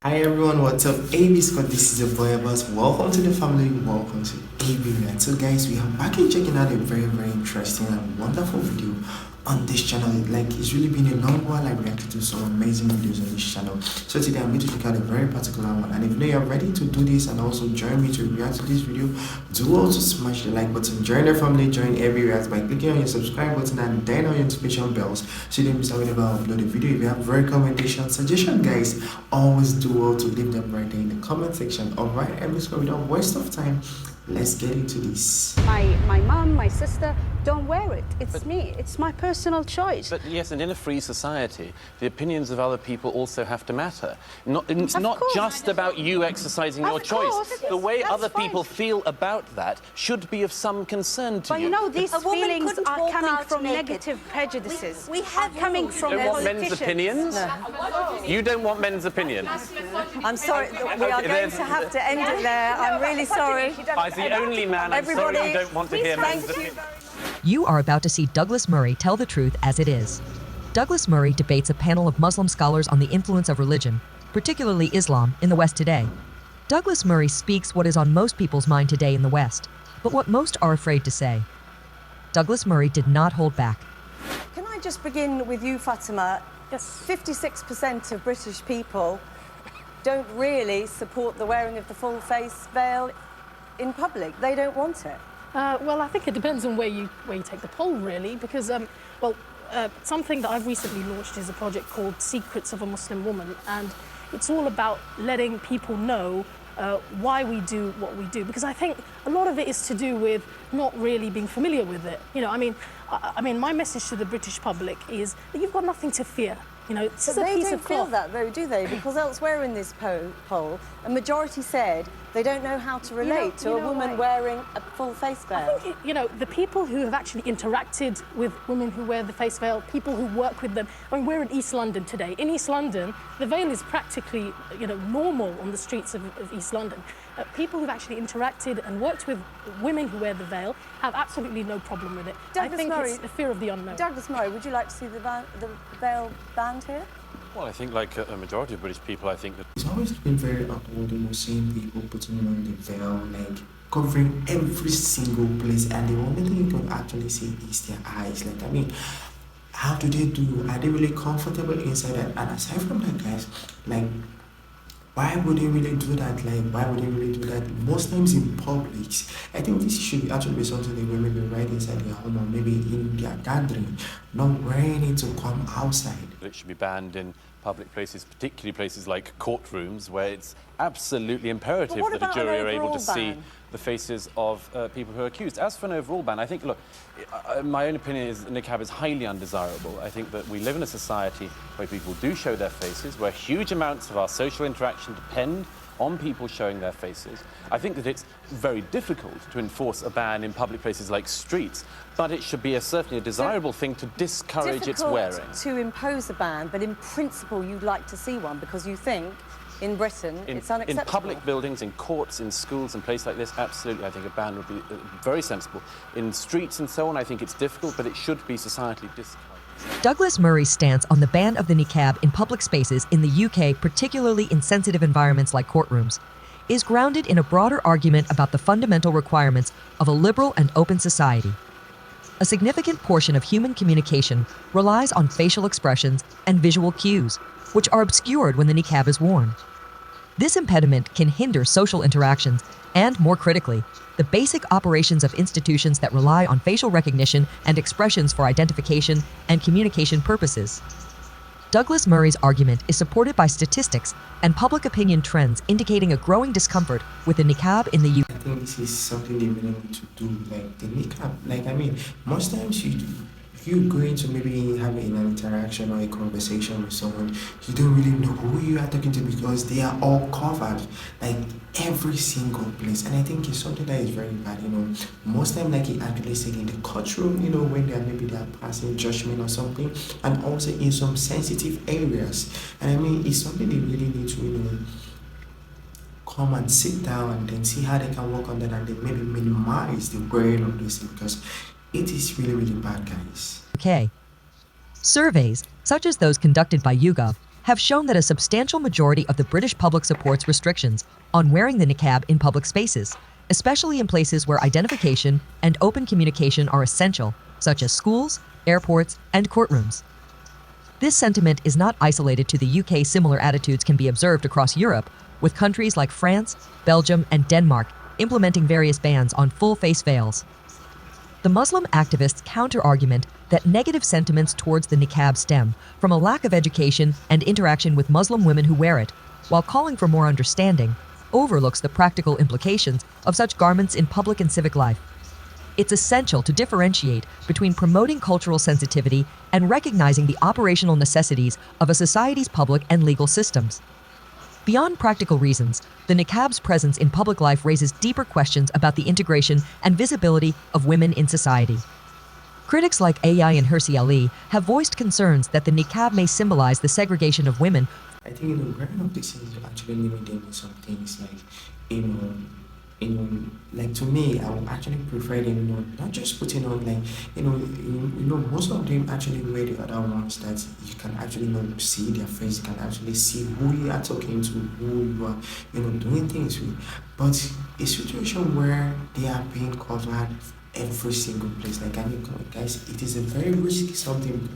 Hi everyone, what's up? AB Scott, this is your boy Abbas. Welcome to the family, welcome to AB React. So guys, we are back and checking out a very interesting and wonderful video on this channel. Like, it's really been a long while I reacted to some amazing videos on this channel. So today I'm going to check out a very particular one, and if you know you're ready to do this and also join me to react to this video, do also smash the like button, join the family, join every react by clicking on your subscribe button and then on your notification bells so you don't miss out whenever I upload a video. If you have recommendation, suggestion, guys, always do well to leave them right there in the comment section. Alright, and let's go without waste of time. Let's get into this. My mum, my sister don't wear it. It's me. It's my personal choice. But yes, and in a free society, the opinions of other people also have to matter. It's not just about you exercising your choice. The way other people feel about that should be of some concern to you. But you know, these feelings are coming from negative prejudices. We have coming from You don't want men's politicians. opinions? No. You don't want men's opinions? I'm sorry, we are going to have to end it there. I'm really sorry. As the only man, I'm sorry you don't want to hear men's opinions. You are about to see Douglas Murray tell the truth as it is. Douglas Murray debates a panel of Muslim scholars on the influence of religion, particularly Islam, in the West today. Douglas Murray speaks what is on most people's mind today in the West, but what most are afraid to say. Douglas Murray did not hold back. Can I just begin with you, Fatima? Yes. 56% of British people don't really support the wearing of the full face veil in public. They don't want it. Well, I think it depends on where you take the poll, really, because, something that I've recently launched is a project called Secrets of a Muslim Woman, and it's all about letting people know why we do what we do, because I think a lot of it is to do with not really being familiar with it. You know, I mean, my message to the British public is that you've got nothing to fear. You know, this is a piece of cloth. They don't feel that, though, do they? Because elsewhere in this poll, a majority said they don't know how to relate to a woman wearing a full face veil. I think, you know, the people who have actually interacted with women who wear the face veil, people who work with them. I mean, we're in East London today. In East London, the veil is practically, you know, normal on the streets of East London. People who've actually interacted and worked with women who wear the veil have absolutely no problem with it. Douglas I think Murray, it's the fear of the unknown. Douglas Murray, would you like to see the veil banned here? Well, I think like a majority of British people, I think that... It's always been very awkward, seeing people putting on the veil, like covering every single place, and the only thing you can actually see is their eyes. Like, I mean, how do they do? Are they really comfortable inside that? And aside from that, guys, like, why would they really do that? Like, why would they really do that? Most times in public, I think this should actually be something they will maybe right inside their home or maybe in their gathering, not wearing it to come outside. It should be banned in public places, particularly places like courtrooms, where it's absolutely imperative that a jury are able to see the faces of people who are accused. As for an overall ban, I think, look, my own opinion is that niqab is highly undesirable. I think that we live in a society where people do show their faces, where huge amounts of our social interaction depend on people showing their faces. I think that it's very difficult to enforce a ban in public places like streets, but it should be certainly a desirable thing to discourage its wearing. To impose a ban, but in principle you'd like to see one because you think in Britain it's unacceptable. In public buildings, in courts, in schools and places like this, absolutely, I think a ban would be very sensible. In streets and so on, I think it's difficult, but it should be societally discouraged. Douglas Murray's stance on the ban of the niqab in public spaces in the UK, particularly in sensitive environments like courtrooms, is grounded in a broader argument about the fundamental requirements of a liberal and open society. A significant portion of human communication relies on facial expressions and visual cues, which are obscured when the niqab is worn. This impediment can hinder social interactions and, more critically, the basic operations of institutions that rely on facial recognition and expressions for identification and communication purposes. Douglas Murray's argument is supported by statistics and public opinion trends indicating a growing discomfort with the niqab in the UK. I think this is something they really need to do, like the niqab. Like, I mean, most times you going to maybe have an interaction or a conversation with someone, you don't really know who you are talking to because they are all covered, like every single place. And I think it's something that is very bad, you know. Most time, like, it actually say in the courtroom, you know, when they are passing judgment or something, and also in some sensitive areas. And I mean, it's something they really need to, you know, come and sit down and then see how they can work on that and then maybe minimize the wearing of this thing, because it is really bad, guys. Okay. Surveys, such as those conducted by YouGov, have shown that a substantial majority of the British public supports restrictions on wearing the niqab in public spaces, especially in places where identification and open communication are essential, such as schools, airports, and courtrooms. This sentiment is not isolated to the UK. Similar attitudes can be observed across Europe, with countries like France, Belgium, and Denmark implementing various bans on full-face veils. The Muslim activists counter-argument that negative sentiments towards the niqab stem from a lack of education and interaction with Muslim women who wear it, while calling for more understanding, overlooks the practical implications of such garments in public and civic life. It's essential to differentiate between promoting cultural sensitivity and recognizing the operational necessities of a society's public and legal systems. Beyond practical reasons, the niqab's presence in public life raises deeper questions about the integration and visibility of women in society. Critics like AI and Hirsi Ali have voiced concerns that the niqab may symbolize the segregation of women. I think wearing of this is actually limiting some things like like to me, I would actually prefer them not just putting on like most of them actually wear the other ones that you can actually see their face, you can actually see who you are talking to, who you are doing things with. But a situation where they are being covered every single place, like guys, it is a very risky something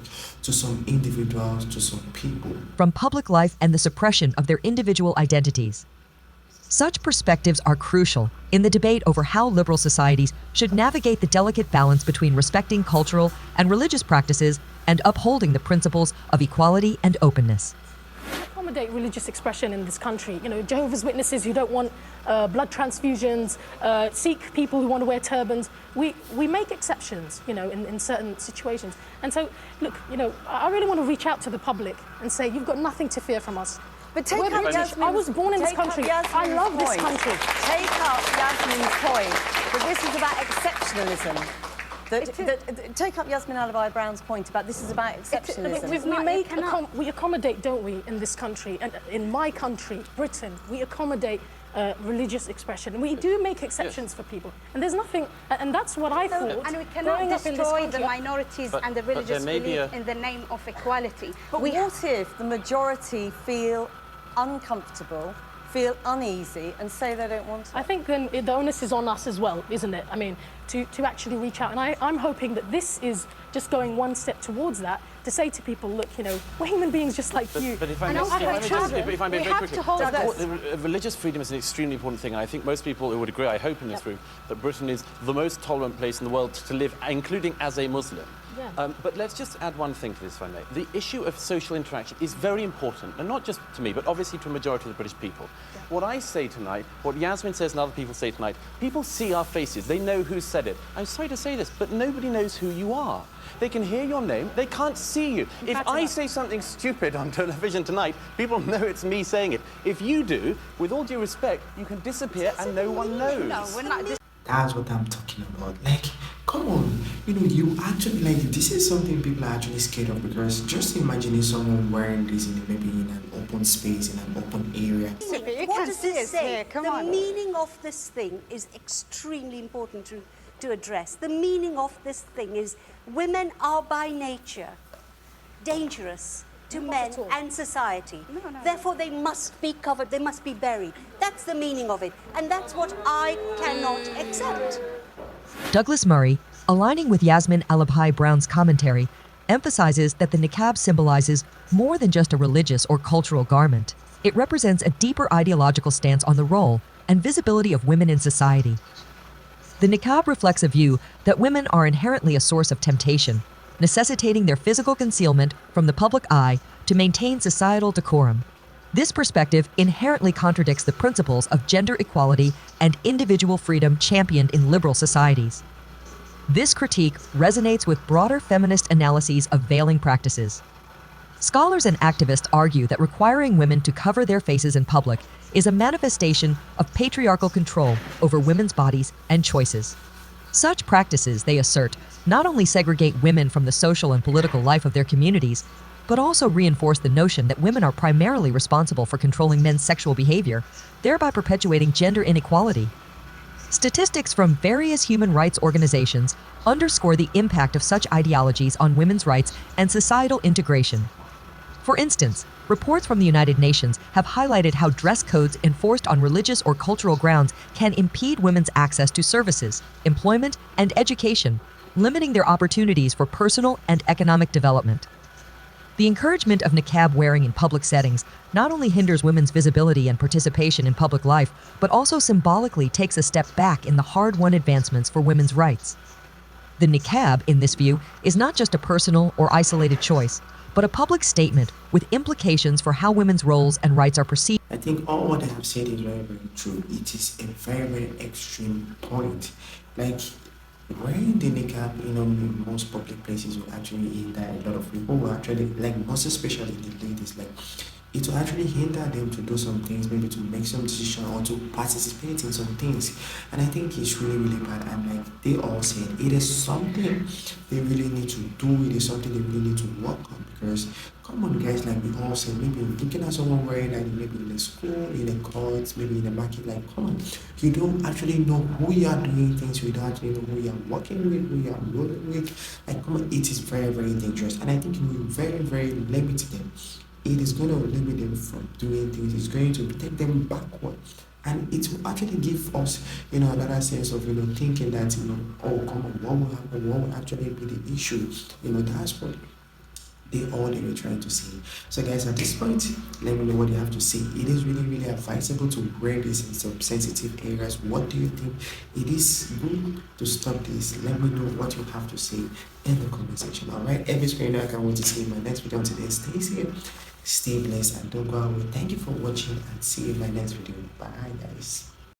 to some individuals, to some people. From public life and the suppression of their individual identities. Such perspectives are crucial in the debate over how liberal societies should navigate the delicate balance between respecting cultural and religious practices and upholding the principles of equality and openness. Accommodate religious expression in this country. Jehovah's Witnesses who don't want blood transfusions, Sikh people who want to wear turbans. We make exceptions, in certain situations. And so, look, I really want to reach out to the public and say, you've got nothing to fear from us. But take up Yasmin's, I was born in this country. I love this country. Take up Yasmin's point that this is about exceptionalism. Take up Yasmin Alabai-Brown's point about this is about exceptionalism. We accommodate, don't we, in this country, and in my country, Britain, we accommodate religious expression, and we do make exceptions for people. And there's nothing, and that's what I thought. And we cannot destroy the minorities and the religious belief in the name of equality. But what if the majority feel uncomfortable, feel uneasy, and say they don't want it? I think then the onus is on us as well, isn't it? I mean, to actually reach out. And I'm hoping that this is just going one step towards that, to say to people, look, we're human beings just like you. But if I may very quickly, religious freedom is an extremely important thing. And I think most people who would agree, I hope in this room, that Britain is the most tolerant place in the world to live, including as a Muslim. Yeah. But let's just add one thing to this, if I may. The issue of social interaction is very important, and not just to me, but obviously to a majority of the British people. Yeah. What I say tonight, what Yasmin says and other people say tonight, people see our faces, they know who said it. I'm sorry to say this, but nobody knows who you are. They can hear your name, they can't see you. If I say something stupid on television tonight, people know it's me saying it. If you do, with all due respect, you can disappear and no one knows. No, we're not. That's what I'm talking about. Like, come on, you actually, this is something people are actually scared of, because just imagining someone wearing this maybe in an open space, in an open area. What does it say? The meaning of this thing is extremely important to address. The meaning of this thing is women are by nature dangerous to men and society. Therefore, they must be covered, they must be buried. That's the meaning of it, and that's what I cannot accept. Douglas Murray, aligning with Yasmin Alabai-Brown's commentary, emphasizes that the niqab symbolizes more than just a religious or cultural garment. It represents a deeper ideological stance on the role and visibility of women in society. The niqab reflects a view that women are inherently a source of temptation, necessitating their physical concealment from the public eye to maintain societal decorum. This perspective inherently contradicts the principles of gender equality and individual freedom championed in liberal societies. This critique resonates with broader feminist analyses of veiling practices. Scholars and activists argue that requiring women to cover their faces in public is a manifestation of patriarchal control over women's bodies and choices. Such practices, they assert, not only segregate women from the social and political life of their communities, but also reinforce the notion that women are primarily responsible for controlling men's sexual behavior, thereby perpetuating gender inequality. Statistics from various human rights organizations underscore the impact of such ideologies on women's rights and societal integration. For instance, Reports from the United Nations have highlighted how dress codes enforced on religious or cultural grounds can impede women's access to services, employment, and education, limiting their opportunities for personal and economic development. The encouragement of niqab wearing in public settings not only hinders women's visibility and participation in public life, but also symbolically takes a step back in the hard-won advancements for women's rights. The niqab, in this view, is not just a personal or isolated choice, but a public statement with implications for how women's roles and rights are perceived. I think all what I have said is very, very true. It is a very, very extreme point. Like, wearing the niqab, in most public places will actually hinder a lot of people will actually, like, most especially the ladies, like, it will actually hinder them to do some things, maybe to make some decision or to participate in some things. And I think it's really, really bad. And like they all said, it is something they really need to do. It is something they really need to work on, because come on guys, like we all said, maybe looking at someone wearing that, maybe in a school, in a court, maybe in a market, like come on, you don't actually know who you are doing things with, you don't actually know who you are working with, who you are rolling with. Like come on, it is very, very dangerous. And I think it will very, very limit them. It is going to limit them from doing things. It's going to take them backward, and it will actually give us, another sense of, thinking that, oh, come on, what will happen? What will actually be the issue? That's what they were trying to say. So, guys, at this point, let me know what you have to say. It is really, really advisable to wear this in some sensitive areas. What do you think? It is good to stop this. Let me know what you have to say in the comment section. All right, every screener, I can't wait to see my next video. Until then, stay safe, stay blessed, and don't go away. Thank you for watching, and see you in my next video. Bye, guys.